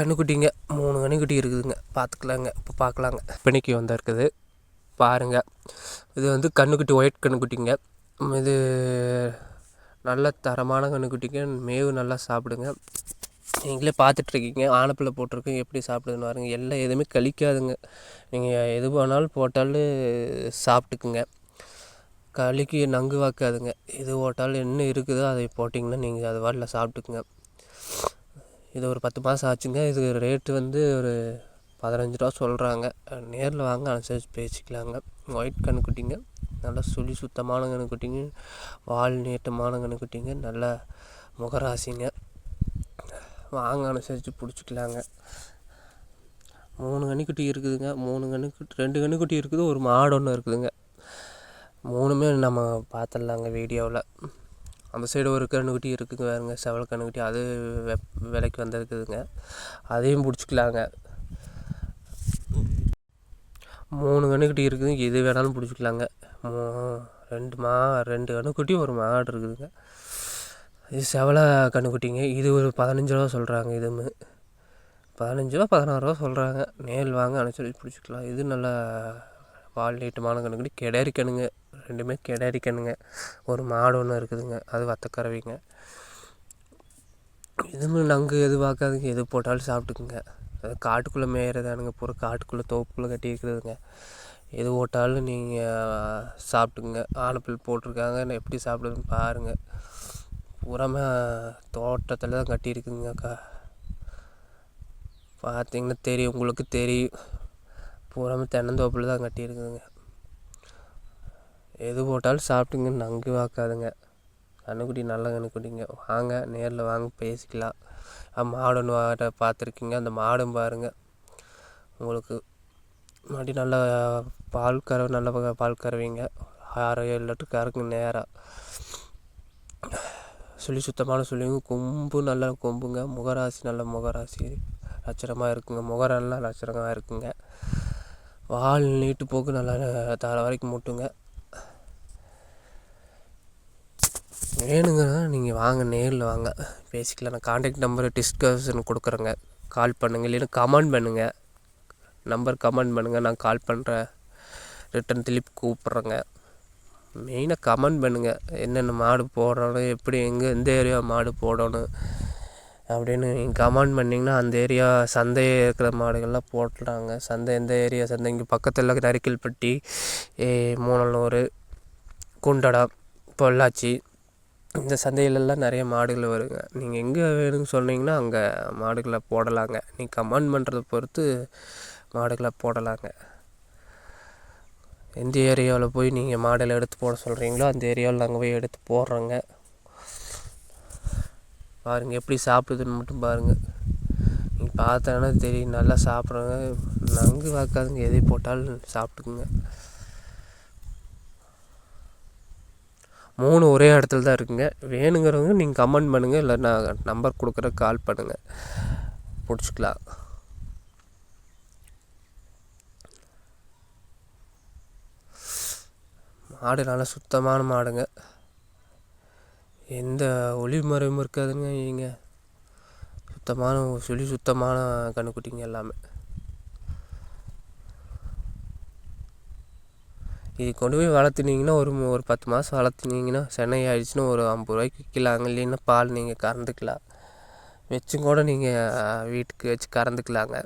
கன்றுக்குட்டிங்க 3 கன்றுக்குட்டி இருக்குதுங்க. பார்த்துக்கலாங்க. இப்போ பார்க்கலாங்க. பிணைக்கு வந்திருக்குது பாருங்கள். இது வந்து கன்றுக்குட்டி ஒயிட் கன்றுக்குட்டிங்க. இது நல்ல தரமான கன்றுக்குட்டிங்க. மேவு நல்லா சாப்பிடுங்க. நீங்களே பார்த்துட்ருக்கீங்க. ஆனைப்பிள்ளை போட்டிருக்கு எப்படி சாப்பிடுதுன்னு பாருங்க. எல்லாம் எதுவுமே கழிக்காதுங்க. நீங்கள் எது வேணாலும் போட்டாலும் சாப்பிட்டுக்குங்க. களிக்கு நங்கு வாக்காதுங்க. எது போட்டாலும் என்ன இருக்குதோ அதை போட்டிங்கன்னா நீங்கள் அது வாட்டில் சாப்பிட்டுக்குங்க. இது ஒரு 10 மாதம் ஆச்சுங்க. இது ரேட்டு வந்து ஒரு 15 ரூபா சொல்கிறாங்க. நேரில் வாங்க, அனுசரித்து பேசிக்கலாங்க. ஒயிட் கன்றுக்குட்டிங்க. நல்லா சுழி சுத்தமான கன்றுக்குட்டிங்க. வால் நீட்டமான கன்றுக்குட்டிங்க. நல்ல முகராசிங்க. வாங்க, அனுசரித்து பிடிச்சிக்கலாங்க. 3 கன்றுக்குட்டி இருக்குதுங்க. 2 கன்றுக்குட்டி இருக்குது. ஒரு மாடு ஒன்று இருக்குதுங்க. 3மே நம்ம பார்த்துடலாங்க வீடியோவில். அந்த சைடு ஒரு கன்றுக்குட்டி இருக்குதுங்க. வேறுங்க செவல் கன்றுக்குட்டி. அது விலைக்கு வந்திருக்குதுங்க. அதையும் பிடிச்சிக்கலாங்க. 3 கன்றுக்குட்டி இருக்குதுங்க. எது வேணாலும் பிடிச்சிக்கலாங்க. 2 கன்றுக்குட்டி ஒரு மாடு இருக்குதுங்க. இது செவலை கன்றுக்குட்டிங்க. இது ஒரு 15 ரூபா சொல்கிறாங்க. இதுவுமே 15 ரூபா 16 ரூபா சொல்கிறாங்க. நேரில் வாங்க, அனுசரித்து பிடிச்சிக்கலாம். இது நல்லா வால் நீட்டமான கன்றுக்குட்டி. கிடாரி கண்ணுங்க. 2மே கிடாரி கண்ணுங்க. ஒரு மாடு ஒன்று இருக்குதுங்க. அது வத்தக்கறவைங்க. இதுவுமே நங்கு எது பார்க்காதுங்க. எது போட்டாலும் சாப்பிட்டுக்குங்க. அது காட்டுக்குள்ளே மேயிறதானுங்க. பூரா காட்டுக்குள்ளே தோப்புக்குள்ளே கட்டி இருக்கிறதுங்க. எது போட்டாலும் நீங்கள் சாப்பிட்டுக்குங்க. ஆனைப்பில் போட்டிருக்காங்க. எப்படி சாப்பிடுதுன்னு பாருங்கள். பூராமே தோட்டத்தில் தான் கட்டியிருக்குதுங்க. பார்த்தீங்கன்னா தெரியும், உங்களுக்கு தெரியும். பூராமே தென்னந்தோப்பில் தான் கட்டியிருக்குதுங்க. எது போட்டாலும் சாப்பிட்டுங்க. நங்கு வாக்காதுங்க. கன்றுக்குட்டி நல்ல கன்றுக்குட்டிங்க. வாங்க, நேரில் வாங்க, பேசிக்கலாம். மாடு ஒன்று பார்த்துருக்கீங்க. அந்த மாடும் பாருங்கள். உங்களுக்கு மறுபடி நல்லா நல்ல பால் கறவைங்க. 6-7 லிட்டர் கறக்குங்க நேராக. சுத்தமான சொல்லிங்க. கொம்பு நல்ல கொம்புங்க. முகராசி நல்ல முகராசி லட்சணமாக இருக்குங்க. முகரெல்லாம் லட்சணமாக இருக்குங்க. வால் நீட்டு போக்கு நல்லா தர வரைக்கும் முட்டுங்க. வேணுங்கன்னா நீங்கள் வாங்க, நேரில் வாங்க, பேசிக்கலாம். நான் கான்டாக்ட் நம்பரு டிஸ்கஷன் கொடுக்குறேங்க. கால் பண்ணுங்கள். இல்லைன்னா கமெண்ட் பண்ணுங்கள். கமெண்ட் பண்ணுங்கள். நான் கால் பண்ணுறேன். ரிட்டன் திருப்பி கூப்பிட்றேங்க. மெயினாக கமெண்ட் பண்ணுங்கள். என்னென்ன மாடு போடணும், எப்படி எந்த ஏரியா மாடு போடணும் அப்படின்னு நீங்கள் கமெண்ட் பண்ணிங்கன்னா அந்த ஏரியா சந்தை இருக்கிற மாடுகள்லாம் போட்டுறாங்க. சந்தை எந்த ஏரியா சந்தை? இங்கே பக்கத்தில் நரிக்கல்பட்டி, மூணலூர், குண்டடம், பொள்ளாச்சி, இந்த சந்தையிலெல்லாம் நிறைய மாடுகள் வருங்க. நீங்கள் எங்கே வேணும்னு சொன்னீங்கன்னா அங்கே மாடுகளை போடலாங்க. நீங்கள் கமெண்ட் பண்ணுறத பொறுத்து மாடுகளை போடலாங்க. எந்த ஏரியாவில் போய் நீங்கள் மாடலை எடுத்து போட சொல்கிறீங்களோ அந்த ஏரியாவில் நாங்கள் போய் எடுத்து போடுறோங்க. பாருங்கள் எப்படி சாப்பிடுதுன்னு மட்டும் பாருங்கள். நீங்கள் பார்த்தாங்கன்னா தெரியும். நல்லா சாப்பிட்றாங்க. நங்கு வாக்காதுங்க. எதை போட்டாலும் சாப்பிட்டுக்குங்க. 3 ஒரே இடத்துல தான் இருக்குங்க. வேணுங்கிறவங்க நீங்கள் கமெண்ட் பண்ணுங்கள். இல்லை நான் நம்பர் கொடுக்குற கால் பண்ணுங்கள், பிடிச்சிக்கலாம். மாடு நல்லா சுத்தமான மாடுங்க. எந்த ஒளிமறைவும் இருக்காதுங்க. இங்கே சுத்தமான கன்றுக்குட்டிங்க எல்லாமே. இது கொண்டு போய் வளர்த்துனீங்கன்னா ஒரு 10 மாதம் வளர்த்துனீங்கன்னா சென்னை ஆகிடுச்சின்னா ஒரு 50 ரூபாய்க்கு விற்கலாங்க. இல்லைன்னா பால் நீங்கள் கறந்துக்கலாம். வச்சும் கூட நீங்கள் வீட்டுக்கு வச்சு கறந்துக்கலாங்க.